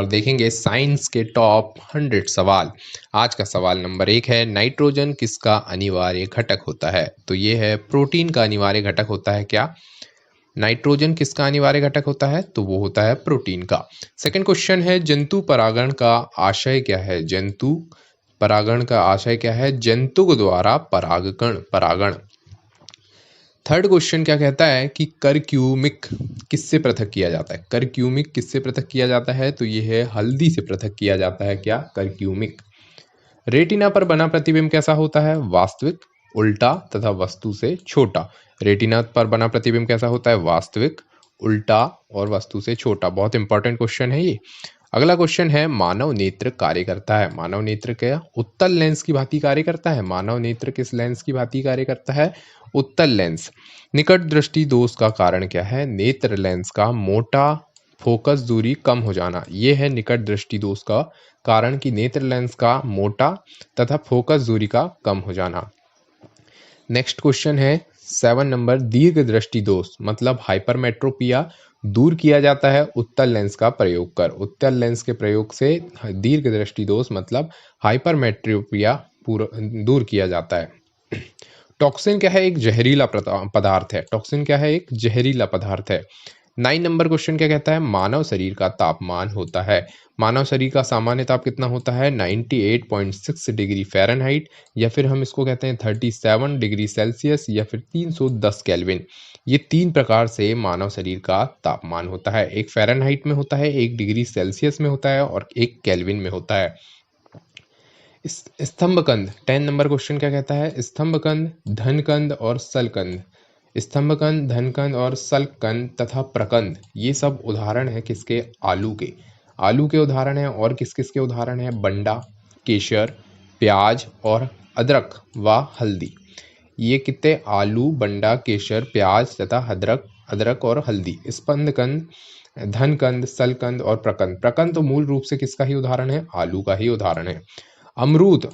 और देखेंगे साइंस के टॉप 100 सवाल। आज का सवाल नंबर 1 है, नाइट्रोजन किसका अनिवार्य घटक होता है? तो ये है प्रोटीन का अनिवार्य घटक होता है। क्या नाइट्रोजन किसका अनिवार्य घटक होता है? तो वो होता है प्रोटीन का। सेकंड क्वेश्चन है, जंतु परागण का आशय क्या है? जंतु परागण का आशय क्या है? जंतु द्वारा परागण। थर्ड क्वेश्चन क्या कहता है कि करक्यूमिक किससे पृथक किया जाता है? करक्यूमिक किससे पृथक किया जाता है? तो यह है हल्दी से पृथक किया जाता है। क्या? करक्यूमिक। रेटिना पर बना प्रतिबिंब कैसा होता है? वास्तविक, उल्टा तथा वस्तु से छोटा। रेटिना पर बना प्रतिबिंब कैसा होता है? वास्तविक, उल्टा और वस्तु से छोटा। बहुत इंपॉर्टेंट क्वेश्चन है ये। अगला क्वेश्चन है, मानव नेत्र कार्य करता है। मानव नेत्र क्या उत्तल लेंस की भांति कार्य करता है? मानव नेत्र किस लेंस की भांति कार्य करता है? उत्तल लेंस। निकट दृष्टि दोष का कारण क्या है? नेत्र लेंस का मोटा फोकस दूरी कम हो जाना। यह है निकट दृष्टि दोष का कारण कि नेत्र लेंस का मोटा तथा फोकस दूरी का कम हो जाना। नेक्स्ट क्वेश्चन है 7 नंबर, दीर्घ दृष्टि दोष मतलब हाइपरमेट्रोपिया दूर किया जाता है उत्तल लेंस का प्रयोग कर। उत्तल लेंस के प्रयोग से दीर्घ दृष्टि दोष मतलब हाइपरमेट्रोपिया दूर किया जाता है। टॉक्सिन क्या है? एक जहरीला पदार्थ है। टॉक्सिन क्या है? एक जहरीला पदार्थ है। 9 नंबर क्वेश्चन क्या कहता है? मानव शरीर का तापमान होता है। मानव शरीर का सामान्य ताप कितना होता है? 98.6 डिग्री फ़ारेनहाइट, या फिर हम इसको कहते हैं 37 डिग्री सेल्सियस, या फिर 310 केल्विन। ये 3 प्रकार से मानव शरीर का तापमान होता है। एक फ़ारेनहाइट में होता है, एक डिग्री सेल्सियस में होता है और एक केल्विन में होता है। स्तंभकंद 10 नंबर क्वेश्चन क्या कहता है? स्तंभकंद, धनकंद और सलकंद। स्तंभकंद, धनकंद और सलकंद तथा प्रकंद ये सब उदाहरण है किसके? आलू के। आलू के उदाहरण है। और किस किस के उदाहरण है? बंडा, केशर, प्याज और अदरक व हल्दी। ये कितने? आलू, बंडा, केशर, प्याज तथा अदरक और हल्दी। स्पंदकंद, धनकंद, सलकंद और प्रकंद। प्रकंद तो मूल रूप से किसका ही उदाहरण है? आलू का ही उदाहरण है। अमरूद,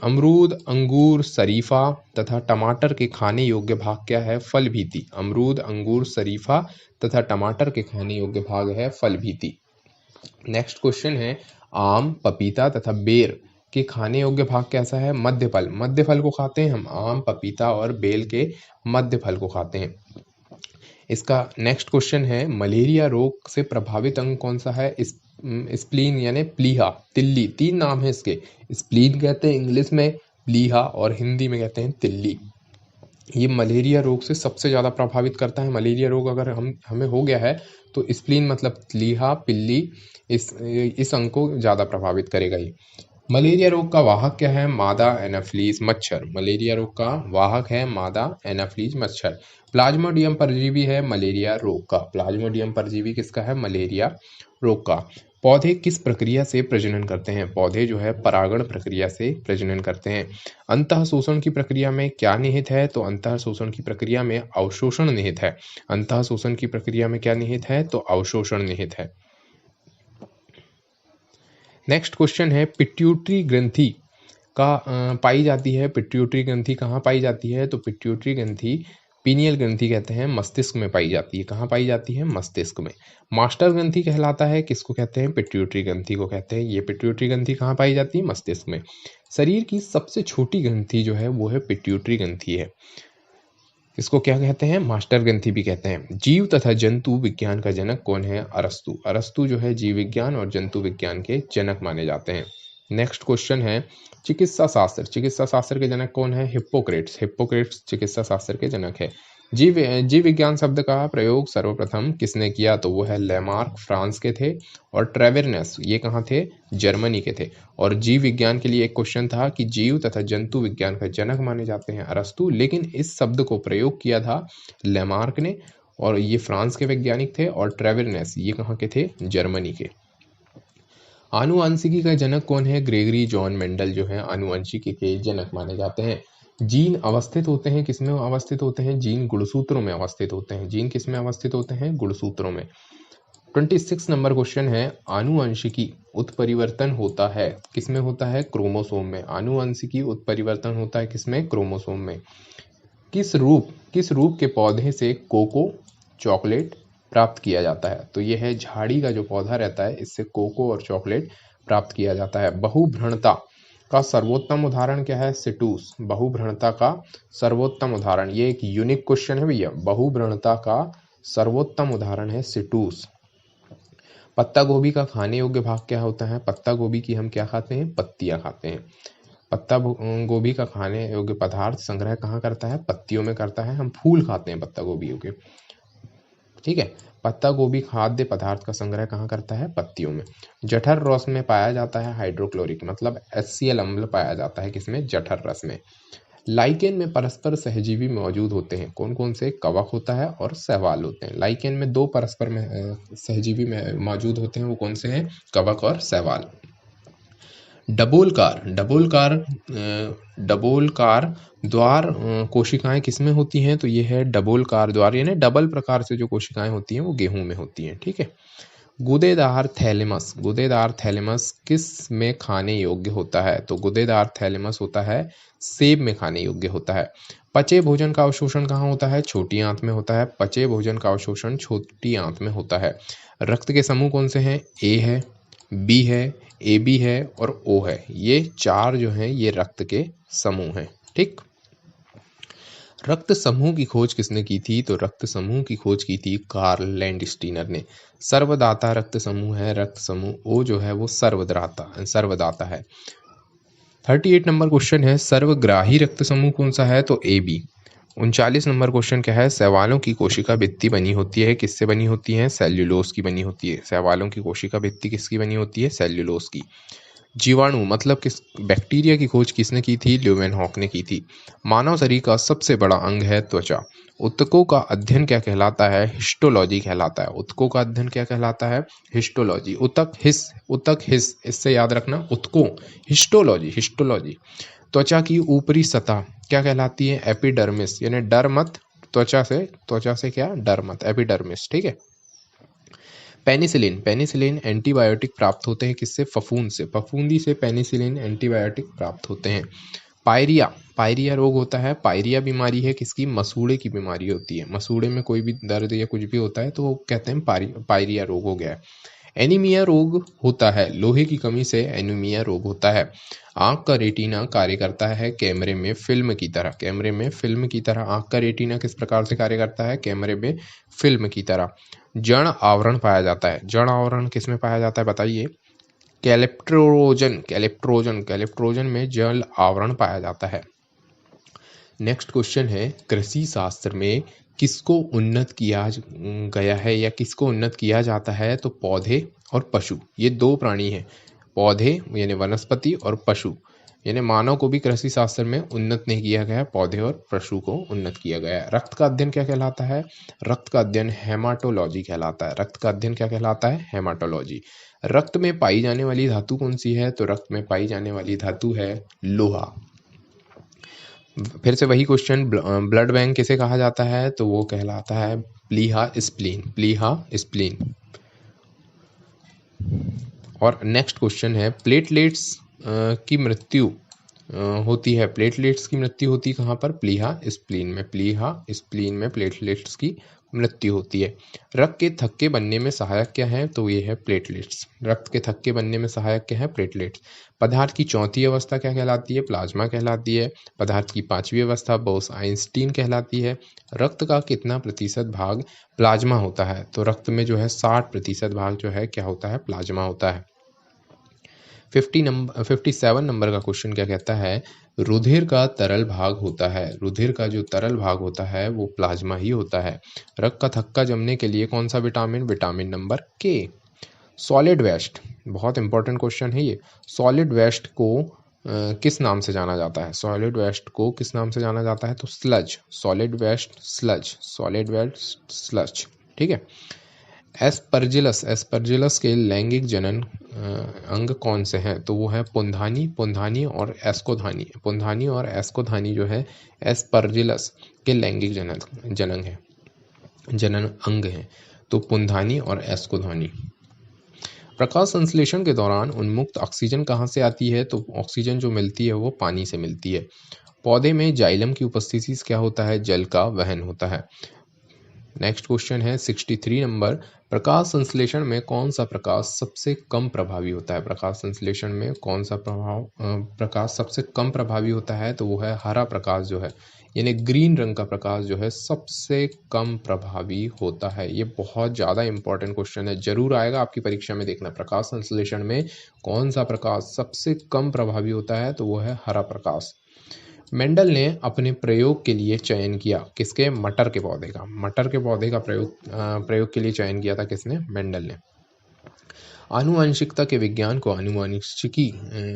अंगूर, शरीफा तथा टमाटर के खाने योग्य भाग क्या है? फल भीति। अमरूद, अंगूर, शरीफा तथा टमाटर के खाने योग्य भाग है फल भीति। नेक्स्ट क्वेश्चन है, आम, पपीता तथा बेर के खाने योग्य भाग कैसा है? मध्य फल। मध्य फल को खाते हैं हम। आम, पपीता और बेल के मध्य फल को खाते हैं। इसका नेक्स्ट क्वेश्चन है, मलेरिया रोग से प्रभावित अंग कौन सा है? स्प्लीन यानी प्लीहा, तिल्ली। 3 नाम है इसके। स्प्लीन कहते हैं इंग्लिश में, प्लीहा और हिंदी में कहते हैं तिल्ली। ये मलेरिया रोग से सबसे ज़्यादा प्रभावित करता है। मलेरिया रोग अगर हमें हो गया है तो स्प्लीन मतलब प्लीहा, पिल्ली इस अंग को ज़्यादा प्रभावित करेगा ये। मलेरिया रोग का वाहक क्या है? मादा एनाफ्लीज मच्छर। मलेरिया रोग का वाहक है मादा एनाफ्लीज मच्छर। प्लाज्मोडियम परजीवी है मलेरिया रोग का। प्लाज्मोडियम परजीवी किसका है? मलेरिया रोग का। पौधे किस प्रक्रिया से प्रजनन करते हैं? पौधे जो है परागण प्रक्रिया से प्रजनन करते हैं। अंतः शोषण की प्रक्रिया में क्या निहित है? तो अंतः शोषण की प्रक्रिया में अवशोषण निहित है। अंतः शोषण की प्रक्रिया में क्या निहित है? तो अवशोषण निहित है। नेक्स्ट क्वेश्चन है, पिट्यूटरी ग्रंथि का पाई जाती है। पिट्यूटरी ग्रंथि कहाँ पाई जाती है? तो पिट्यूटरी ग्रंथि पीनियल ग्रंथि कहते हैं, मस्तिष्क में पाई जाती है। कहाँ पाई जाती है? मस्तिष्क में। मास्टर ग्रंथि कहलाता है किसको कहते हैं? पिट्यूटरी ग्रंथि को कहते हैं। ये पिट्यूटरी ग्रंथि कहाँ पाई जाती है? मस्तिष्क में। शरीर की सबसे छोटी ग्रंथि जो है वो है पिट्यूटरी ग्रंथि है। इसको क्या कहते हैं? मास्टर ग्रंथि भी कहते हैं। जीव तथा जंतु विज्ञान का जनक कौन है? अरस्तु। अरस्तु जो है जीव विज्ञान और जंतु विज्ञान के जनक माने जाते हैं। नेक्स्ट क्वेश्चन है, चिकित्सा शास्त्र। चिकित्सा शास्त्र के जनक कौन है? हिप्पोक्रेट्स। हिप्पोक्रेट्स चिकित्सा शास्त्र के जनक है। जीव विज्ञान शब्द का प्रयोग सर्वप्रथम किसने किया? तो वो है लेमार्क, फ्रांस के थे। और ट्रेवेर्नेस, ये कहाँ थे? जर्मनी के थे। और जीव विज्ञान के लिए एक क्वेश्चन था कि जीव तथा जंतु विज्ञान का जनक माने जाते हैं अरस्तु, लेकिन इस शब्द को प्रयोग किया था लेमार्क ने, और ये फ्रांस के वैज्ञानिक थे। और ट्रेवेर्नेस ये कहाँ के थे? जर्मनी के। आनुवांशिकी का जनक कौन है? ग्रेगरी जॉन मेंडल जो है आनुवंशिकी के जनक माने जाते हैं। जीन अवस्थित होते हैं किसमें अवस्थित होते हैं? जीन गुणसूत्रों में अवस्थित होते हैं। जीन किसमें अवस्थित होते हैं? गुणसूत्रों में। 26 नंबर क्वेश्चन है, आनुवंशिकी उत्परिवर्तन होता है किसमें होता है? क्रोमोसोम में। आनुवंशिकी उत्परिवर्तन होता है किसमें? क्रोमोसोम में। किस रूप के पौधे से कोको, चॉकलेट, प्राप्त किया जाता है? तो ये है झाड़ी का जो पौधा रहता है, इससे कोको और चॉकलेट प्राप्त किया जाता है। बहुभ्रणता का सर्वोत्तम उदाहरण क्या है? सिटूस। बहुभ्रणता का सर्वोत्तम उदाहरण, ये एक यूनिक क्वेश्चन है भैया। बहुभ्रणता का सर्वोत्तम उदाहरण है सिटूस। पत्ता गोभी का खाने योग्य भाग क्या होता है? पत्ता गोभी की हम क्या खाते हैं? पत्तियां खाते हैं। पत्ता गोभी का खाने योग्य पदार्थ संग्रह कहाँ करता है? पत्तियों में करता है। हम फूल खाते हैं पत्ता गोभी के, ठीक है। पत्ता गोभी खाद्य पदार्थ का संग्रह कहाँ करता है? पत्तियों में। जठर रस में पाया जाता है हाइड्रोक्लोरिक, मतलब HCl अम्ल पाया जाता है किसमें? जठर रस में। लाइकेन में परस्पर सहजीवी मौजूद होते हैं, कौन कौन से? कवक होता है और शैवाल होते हैं। लाइकेन में दो परस्पर में सहजीवी में मौजूद होते हैं, वो कौन से हैं? कवक और शैवाल। डबोलकार द्वार कोशिकाएं किसमें होती हैं? तो ये है डबोलकार द्वार, यानी डबल प्रकार से जो कोशिकाएं होती हैं वो गेहूं में होती हैं, ठीक है। गुदेदार थैलेमस किस में खाने योग्य होता है? तो गुदेदार थैलेमस होता है सेब में खाने योग्य होता है। पचे भोजन का अवशोषण कहाँ होता है? छोटी आंत में होता है। पचे भोजन का अवशोषण छोटी आंत में होता है। रक्त के समूह कौन से हैं? ए है, बी है, AB है और O है। ये चार जो हैं ये रक्त के समूह हैं, ठीक। रक्त समूह की खोज किसने की थी? तो रक्त समूह की खोज की थी कार्ल लैंडस्टीनर ने। सर्वदाता रक्त समूह है, रक्त समूह O जो है वो सर्वदाता है। 38 नंबर क्वेश्चन है, सर्वग्राही रक्त समूह कौन सा है? तो AB। 39 नंबर क्वेश्चन क्या है? शैवालों की कोशिका भित्ति बनी होती है, किससे बनी होती है? सेल्यूलोज की बनी होती है। शैवालों की कोशिका भित्ति किसकी बनी होती है? सेल्यूलोज की। जीवाणु मतलब किस बैक्टीरिया की खोज किसने की थी? ल्यूवेनहॉक ने की थी। मानव शरीर का सबसे बड़ा अंग है त्वचा। ऊतकों का अध्ययन क्या कहलाता है? हिस्टोलॉजी कहलाता है। ऊतकों का अध्ययन क्या कहलाता है? हिस्टोलॉजी। ऊतक हिस, इससे याद रखना, ऊतकों, हिस्टोलॉजी। त्वचा की ऊपरी सतह क्या कहलाती है? एपिडर्मिस, यानी डर मत, त्वचा से क्या? डर मत, एपिडर्मिस, ठीक है। पेनिसिलिन एंटीबायोटिक प्राप्त होते हैं किससे? फफूंद से। फफूंदी से पेनिसिलिन एंटीबायोटिक प्राप्त होते हैं। पायरिया रोग होता है। पायरिया बीमारी है किसकी? मसूड़े की बीमारी होती है। मसूड़े में कोई भी दर्द या कुछ भी होता है तो वो कहते हैं पायरिया रोग हो गया है। एनीमिया रोग होता है, लोहे की कमी से एनीमिया रोग होता है। आंख का रेटिना कार्य करता है कैमरे में फिल्म की तरह। आंख का रेटिना किस प्रकार से कार्य करता है? कैमरे में फिल्म की तरह। जड़ आवरण पाया जाता है। जड़ आवरण किस में पाया जाता है बताइए? कैलेप्ट्रोजन में जल आवरण पाया जाता है। नेक्स्ट क्वेश्चन है, कृषि शास्त्र में किसको उन्नत किया गया है या किसको उन्नत किया जाता है? तो पौधे और पशु, ये दो प्राणी हैं। पौधे यानी वनस्पति और पशु यानी मानव को भी कृषि शास्त्र में उन्नत नहीं किया गया है, पौधे और पशु को उन्नत किया गया है। रक्त का अध्ययन क्या कहलाता है? रक्त का अध्ययन हेमाटोलॉजी कहलाता है। रक्त का अध्ययन क्या कहलाता है? हेमाटोलॉजी। रक्त में पाई जाने वाली धातु कौन सी है? तो रक्त में पाई जाने वाली धातु है लोहा। फिर से वही क्वेश्चन, ब्लड बैंक किसे कहा जाता है? तो वो कहलाता है प्लीहा स्प्लीन। और नेक्स्ट क्वेश्चन है, प्लेटलेट्स की मृत्यु होती है। प्लेटलेट्स की मृत्यु होती है कहाँ पर? प्लीहा स्प्लीन में प्लेटलेट्स की मृत्यु होती है। रक्त के थक्के बनने में सहायक क्या है? तो ये है प्लेटलेट्स। रक्त के थक्के बनने में सहायक क्या है? प्लेटलेट्स। पदार्थ की चौथी अवस्था क्या कहलाती है? प्लाज्मा कहलाती है। पदार्थ की पांचवी अवस्था बोस-आइंस्टीन कहलाती है। रक्त का कितना प्रतिशत भाग प्लाज्मा होता है? तो रक्त में जो है 60% भाग जो है क्या होता है? प्लाज्मा होता है। 57 नंबर का क्वेश्चन क्या कहता है? रुधिर का तरल भाग होता है। रुधिर का जो तरल भाग होता है वो प्लाज्मा ही होता है। रक्त का थक्का जमने के लिए कौन सा vitamin? Vitamin number K। Solid waste, बहुत इंपॉर्टेंट क्वेश्चन है ये। सॉलिड वेस्ट को किस नाम से जाना जाता है? सॉलिड वेस्ट को किस नाम से जाना जाता है? तो स्लज। सॉलिड वेस्ट स्लज, ठीक है। एस्परजिलस के लैंगिक जनन अंग कौन से हैं? तो वो है पुंधानी और एस्कोधानी जो है एस्परजिलस के लैंगिक जनन अंग हैं। तो पुंधानी और एस्कोधानी। प्रकाश संश्लेषण के दौरान उन्मुक्त ऑक्सीजन कहाँ से आती है? तो ऑक्सीजन जो मिलती है वो पानी से मिलती है। पौधे में जाइलम की उपस्थिति से क्या होता है? जल का वहन होता है। नेक्स्ट क्वेश्चन है 63 नंबर, प्रकाश संश्लेषण में कौन सा प्रकाश सबसे कम प्रभावी होता है? प्रकाश संश्लेषण में कौन सा प्रकाश सबसे कम प्रभावी होता है? तो वो है हरा प्रकाश जो है, यानी ग्रीन रंग का प्रकाश जो है सबसे कम प्रभावी होता है। ये बहुत ज़्यादा इंपॉर्टेंट क्वेश्चन है, जरूर आएगा आपकी परीक्षा में, देखना। प्रकाश संश्लेषण में कौन सा प्रकाश सबसे कम प्रभावी होता है? तो वो है हरा प्रकाश। मेंडल ने अपने प्रयोग के लिए चयन किया किसके? मटर के पौधे का। मटर के पौधे का प्रयोग के लिए चयन किया था किसने? मेंडल ने। आनुवंशिकता के विज्ञान को आनुवंशिकी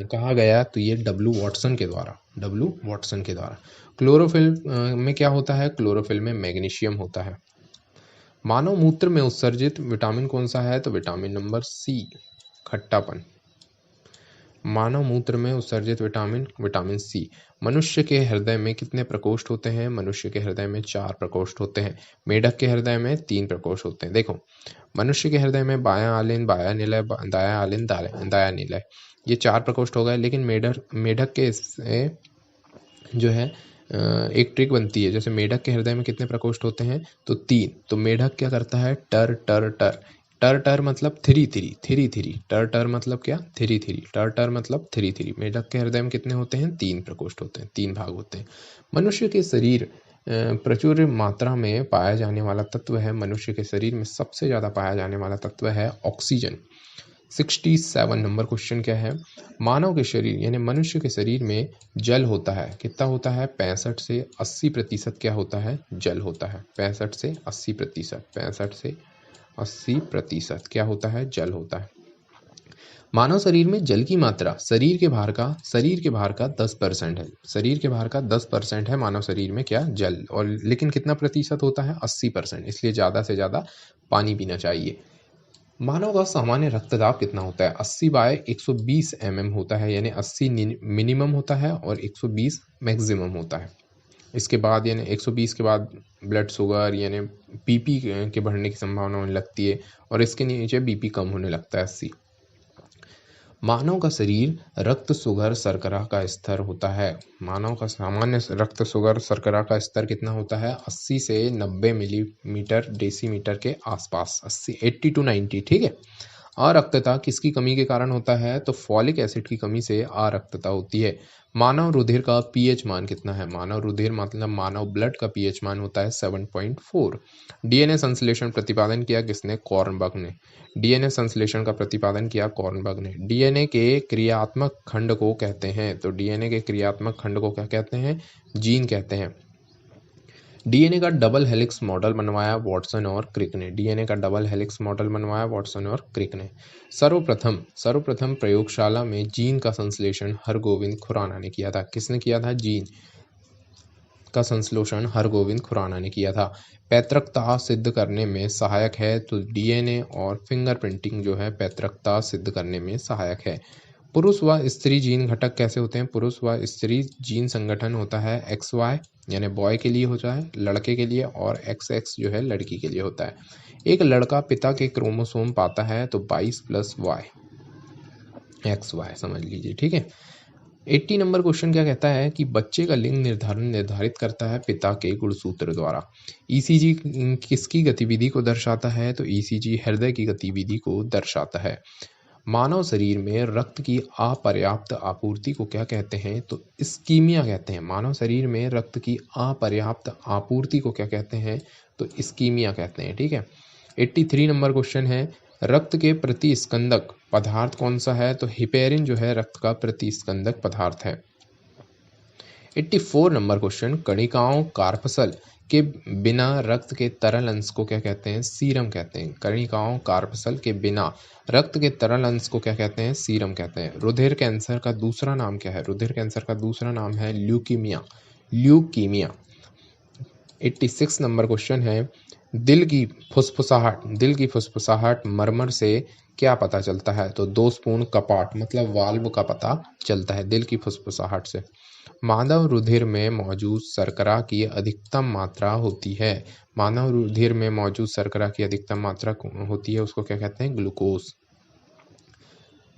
कहा गया, तो ये डब्ल्यू वाटसन के द्वारा। क्लोरोफिल में क्या होता है? क्लोरोफिल में मैग्नीशियम होता है। मानव मूत्र में उत्सर्जित विटामिन कौन सा है? तो विटामिन नंबर सी, खट्टापन। मानव मूत्र में उत्सर्जित विटामिन सी। मनुष्य के हृदय में कितने प्रकोष्ठ होते हैं? मनुष्य के हृदय में 4 प्रकोष्ठ होते हैं। मेढक के हृदय में 3 प्रकोष्ठ होते हैं। देखो, मनुष्य के हृदय में बायां आलिन, बायां निलय, दायां आलिन, दायां निलय, ये 4 प्रकोष्ठ हो गए। लेकिन मेढक के इससे जो है एक ट्रिक बनती है। जैसे मेढक के हृदय में कितने प्रकोष्ठ होते हैं? तो 3। तो मेढक क्या करता है? टर टर टर, टर टर मतलब थ्री थ्री, थ्री थ्री, टर टर मतलब क्या? थ्री थ्री, टर टर मतलब थ्री थ्री। मेढक के हृदय में कितने होते हैं? 3 प्रकोष्ठ होते हैं, 3 भाग होते हैं। मनुष्य के शरीर प्रचुर मात्रा में पाया जाने वाला तत्व है। मनुष्य के शरीर में सबसे ज्यादा पाया जाने वाला तत्व है ऑक्सीजन। 67 नंबर क्वेश्चन क्या है? मानव के शरीर यानी मनुष्य के शरीर में जल होता है, कितना होता है? 65 से 80% क्या होता है? जल होता है। 65 से 80%, 65 से 80% क्या होता है? जल होता है। मानव शरीर में जल की मात्रा शरीर के भार का 10% है। शरीर के भार का 10% है मानव शरीर में क्या? जल। और लेकिन कितना प्रतिशत होता है? 80%। इसलिए ज्यादा से ज्यादा पानी पीना चाहिए। मानव का सामान्य रक्तदाब कितना होता है? 80/120 mm होता है, यानी 80 मिनिमम होता है और 120 मैक्सिमम होता है। इसके बाद यानी 120 के बाद ब्लड शुगर यानी बीपी के बढ़ने की संभावना होने लगती है, और इसके नीचे बीपी कम होने लगता है 80। मानव का शरीर रक्त शुगर शर्करा का स्तर होता है। मानव का सामान्य रक्त शुगर शर्करा का स्तर कितना होता है? 80 से 90 मिलीमीटर डेसीमीटर के आसपास, 80 to 90, ठीक है। अरक्तता किसकी कमी के कारण होता है? तो फॉलिक एसिड की कमी से अरक्तता होती है। मानव रुधिर का पीएच मान कितना है? मानव रुधिर मतलब मानव ब्लड का पीएच मान होता है 7.4। डीएनए संश्लेषण प्रतिपादन किया किसने? कॉर्नबर्ग ने। डीएनए संश्लेषण का प्रतिपादन किया कॉर्नबर्ग ने। डीएनए के क्रियात्मक खंड को कहते हैं, तो डीएनए के क्रियात्मक खंड को क्या कहते हैं? जीन कहते हैं। डीएनए का डबल हेलिक्स मॉडल बनवाया वाटसन और क्रिक ने। डीएनए का डबल हेलिक्स मॉडल बनवाया वाटसन और क्रिक ने। सर्वप्रथम प्रयोगशाला में जीन का संश्लेषण हरगोविंद खुराना ने किया था। किसने किया था? जीन का संश्लेषण हरगोविंद खुराना ने किया था। पैतृकता सिद्ध करने में सहायक है, तो डीएनए और फिंगरप्रिंटिंग जो है पैतृकता सिद्ध करने में सहायक है। पुरुष व स्त्री जीन घटक कैसे होते हैं? पुरुष व स्त्री जीन संगठन होता है XY यानी बॉय के लिए होता है, लड़के के लिए, और XX जो है लड़की के लिए होता है। एक लड़का पिता के क्रोमोसोम पाता है तो 22 + Y XY समझ लीजिए, ठीक है। 80 नंबर क्वेश्चन क्या कहता है कि बच्चे का लिंग निर्धारित करता है पिता के गुणसूत्र द्वारा। ECG किसकी गतिविधि को दर्शाता है? तो ECG हृदय की गतिविधि को दर्शाता है। मानव शरीर में रक्त की अपर्याप्त आपूर्ति को क्या कहते हैं? तो इस्कीमिया कहते हैं। मानव शरीर में रक्त की अपर्याप्त आपूर्ति को क्या कहते हैं? तो इस्कीमिया कहते हैं, ठीक है। 83 नंबर क्वेश्चन है, रक्त के प्रतिस्कंदक पदार्थ कौन सा है? तो हिपेरिन जो है रक्त का प्रतिस्कंदक पदार्थ है। 84 नंबर क्वेश्चन, कणिकाओं कार्पसल के बिना रक्त के तरल अंश को क्या कहते हैं? सीरम कहते हैं। कणिकाओं कार्पसल के बिना रक्त के तरल अंश को क्या कहते हैं? सीरम कहते हैं। रुधिर कैंसर का दूसरा नाम क्या है? रुधिर कैंसर का दूसरा नाम है ल्यूकीमिया। 86 नंबर क्वेश्चन है, दिल की फुसफुसाहट मरमर से क्या पता चलता है? तो दोषपूर्ण कपाट मतलब वाल्व का पता चलता है दिल की फुसफुसाहट से। मानव रुधिर में मौजूद शर्करा की अधिकतम मात्रा होती है। मानव रुधिर में मौजूद शर्करा की अधिकतम मात्रा होती है, उसको क्या कहते हैं? ग्लूकोज।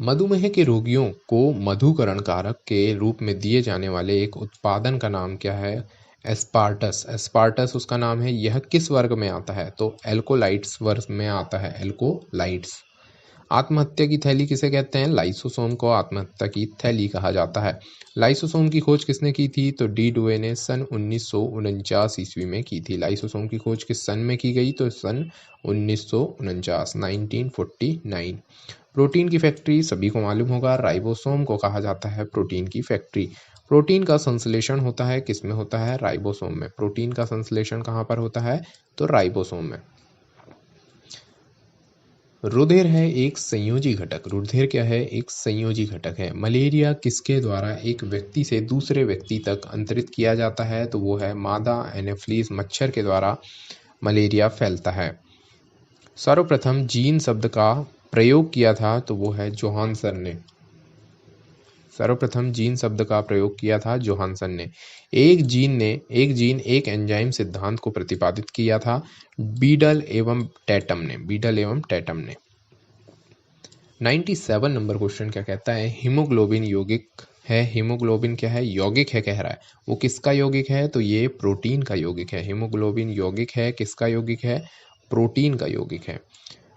मधुमेह के रोगियों को मधुकरण कारक के रूप में दिए जाने वाले एक उत्पादन का नाम क्या है? एस्पार्टस, एस्पार्टस उसका नाम है। यह किस वर्ग में आता है? तो एल्कोलाइट्स वर्ग में आता है, एल्कोलाइट्स। आत्महत्या की थैली किसे कहते हैं? लाइसोसोम को आत्महत्या की थैली कहा जाता है। लाइसोसोम की खोज किसने की थी? तो डी डुवे ने सन 1949 ईस्वी में की थी। लाइसोसोम की खोज किस सन में की गई? तो सन 1949, 1949। प्रोटीन की फैक्ट्री सभी को मालूम होगा, राइबोसोम को कहा जाता है प्रोटीन की फैक्ट्री। प्रोटीन का संश्लेषण होता है किस में होता है? राइबोसोम में। प्रोटीन का संश्लेषण कहाँ पर होता है? तो राइबोसोम में। रुधिर है एक संयोजी घटक। रुधिर क्या है? एक संयोजी घटक है। मलेरिया किसके द्वारा एक व्यक्ति से दूसरे व्यक्ति तक अंतरित किया जाता है? तो वो है मादा एनोफिलीज मच्छर के द्वारा मलेरिया फैलता है। सर्वप्रथम जीन शब्द का प्रयोग किया था तो वो है जोहानसन ने। सर्वप्रथम जीन शब्द का प्रयोग किया था जोहानसन ने। एक जीन एक एंजाइम सिद्धांत को प्रतिपादित किया था बीडल एवं टैटम ने। 97 नंबर क्वेश्चन क्या कहता है? हीमोग्लोबिन यौगिक है। हीमोग्लोबिन क्या है? यौगिक है कह रहा है। वो किसका यौगिक है? तो ये प्रोटीन का यौगिक है। हीमोग्लोबिन यौगिक है, किसका यौगिक है? प्रोटीन का यौगिक है।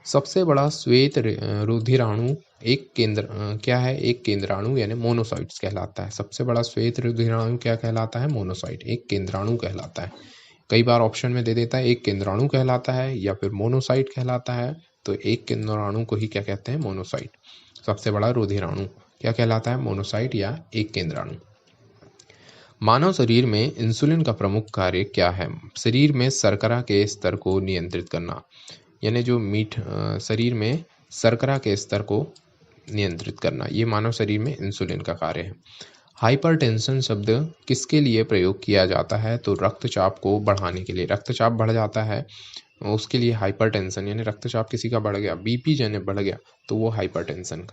सबसे बड़ा श्वेत रुधिराणु क्या है? एक केंद्राणु यानी मोनोसाइट्स कहलाता है। सबसे बड़ा श्वेत रुधिराणु क्या कहलाता है? मोनोसाइट, एक केंद्राणु कहलाता है। कई बार ऑप्शन में दे देता है एक केंद्राणु कहलाता है या फिर मोनोसाइट कहलाता है। तो एक केंद्राणु को ही क्या कहते हैं? मोनोसाइट। सबसे बड़ा रुधिराणु क्या कहलाता है? मोनोसाइट या एक केंद्राणु। मानव शरीर में इंसुलिन का प्रमुख कार्य क्या है? शरीर में शर्करा के स्तर को नियंत्रित करना, यानी जो शरीर में शर्करा के स्तर को नियंत्रित करना, ये मानव शरीर में इंसुलिन का कार्य है। हाइपरटेंशन शब्द किसके लिए प्रयोग किया जाता है? तो रक्तचाप को बढ़ाने के लिए। रक्तचाप बढ़ जाता है उसके लिए हाइपरटेंशन, यानी रक्तचाप किसी का बढ़ गया, बीपी जने बढ़ गया, तो वो हाइपरटेंशन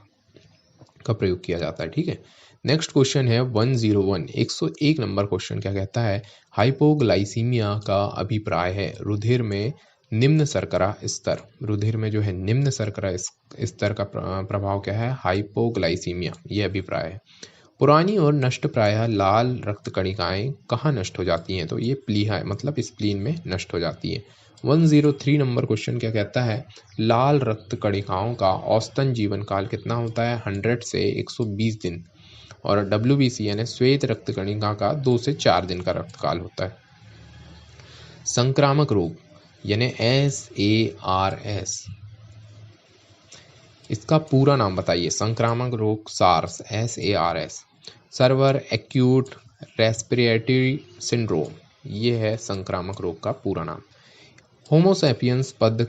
का प्रयोग किया जाता है। ठीक है। नेक्स्ट क्वेश्चन है 101, 101 नंबर क्वेश्चन क्या कहता है? हाइपोग्लाइसीमिया का अभिप्राय है रुधिर में निम्न शर्करा स्तर। रुधिर में जो है निम्न शर्करा स्तर का प्रभाव क्या है? हाइपोग्लाइसीमिया, ये अभिप्राय है। पुरानी और नष्ट प्रायः लाल रक्त कणिकाएं कहाँ नष्ट हो जाती हैं? तो ये प्लीहा है, मतलब स्प्लीन में नष्ट हो जाती है। 103 नंबर क्वेश्चन क्या कहता है? लाल रक्त कणिकाओं का औसतन जीवन काल कितना होता है? 100 से 120 दिन। और WBC यानी श्वेत रक्त कणिका का 2 से 4 दिन का रक्त काल होता है। संक्रामक रोग यानी SARS, इसका पूरा नाम बताइए। संक्रामक रोग SARS, server acute respiratory syndrome, ये है संक्रामक रोग का पूरा नाम। होमोसैपियंस पद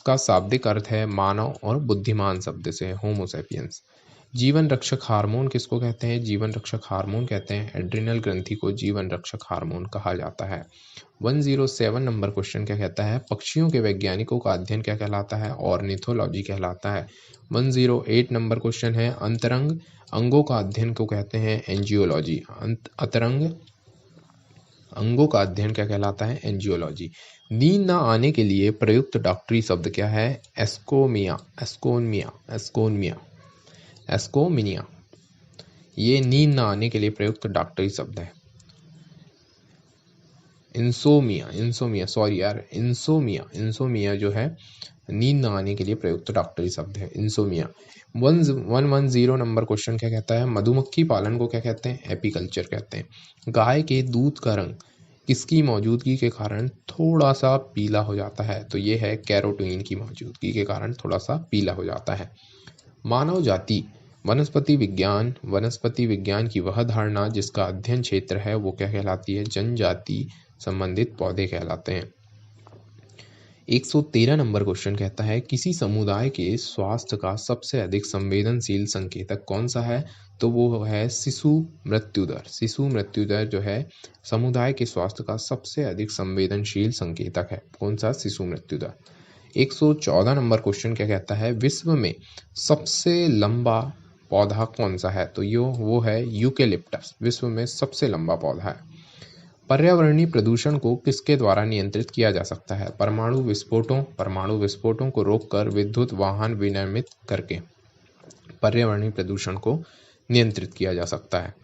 का शाब्दिक अर्थ है मानव और बुद्धिमान शब्द से होमोसैपियंस। जीवन रक्षक हार्मोन किसको कहते हैं? जीवन रक्षक हार्मोन कहते हैं एड्रिनल ग्रंथि को जीवन रक्षक हार्मोन कहा जाता है। 107 नंबर क्वेश्चन क्या कहता है? पक्षियों के वैज्ञानिकों का अध्ययन क्या कहलाता है? ऑर्निथोलॉजी कहलाता है। 108 नंबर क्वेश्चन है अंतरंग अंगों का अध्ययन को कहते हैं एंजियोलॉजी। अंतरंग अंगों का अध्ययन क्या कहलाता है? एंजियोलॉजी। नींद न आने के लिए प्रयुक्त डॉक्टरी शब्द क्या है? एस्कोमिनिया, ये नींद न आने के लिए प्रयुक्त डॉक्टरी शब्द है। इंसोमिया जो है नींद न आने के लिए प्रयुक्त डॉक्टरी शब्द है, इंसोमिया। 110 नंबर क्वेश्चन क्या कहता है? मधुमक्खी पालन को क्या कहते हैं? एपीकल्चर कहते हैं। गाय के दूध का रंग किसकी मौजूदगी के कारण थोड़ा सा पीला हो जाता है? तो ये है कैरोटीन की मौजूदगी के कारण थोड़ा सा पीला हो जाता है। मानव जाति वनस्पति विज्ञान की वह धारणा जिसका अध्ययन क्षेत्र है वो क्या कहलाती है? जनजाति संबंधित पौधे कहलाते हैं। 113 नंबर क्वेश्चन कहता है किसी समुदाय के स्वास्थ्य का सबसे अधिक संवेदनशील संकेतक कौन सा है? तो वो है शिशु मृत्यु दर। शिशु मृत्यु दर जो है समुदाय के स्वास्थ्य का सबसे अधिक संवेदनशील संकेतक है। कौन सा? शिशु मृत्यु दर। 114 नंबर क्वेश्चन क्या कहता है? विश्व में सबसे लंबा पौधा कौन सा है? तो वो है यूकेलिप्टस, विश्व में सबसे लंबा पौधा है। पर्यावरणीय प्रदूषण को किसके द्वारा नियंत्रित किया जा सकता है? परमाणु विस्फोटों को रोककर विद्युत वाहन विनिर्मित करके पर्यावरणीय प्रदूषण को नियंत्रित किया जा सकता है।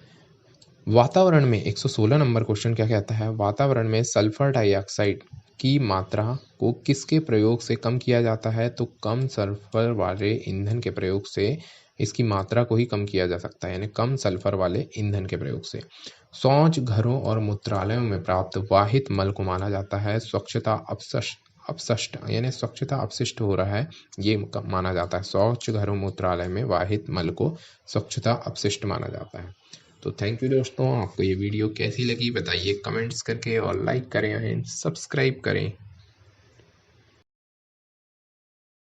वातावरण में 116 नंबर क्वेश्चन क्या कहता है, वातावरण में सल्फर डाइऑक्साइड की मात्रा को किसके प्रयोग से कम किया जाता है, तो कम सल्फर वाले ईंधन के प्रयोग से इसकी मात्रा को ही कम किया जा सकता है, यानी कम सल्फर वाले ईंधन के प्रयोग से। शौच घरों और मूत्रालयों में प्राप्त वाहित मल को माना जाता है स्वच्छता अपशिष्ट, यानी स्वच्छता अपशिष्ट हो रहा है, ये माना जाता है। शौच घरों मूत्रालय में वाहित मल को स्वच्छता अपशिष्ट माना जाता है। तो थैंक यू दोस्तों, आपको ये वीडियो कैसी लगी बताइए कमेंट्स करके, और लाइक करें एंड सब्सक्राइब करें।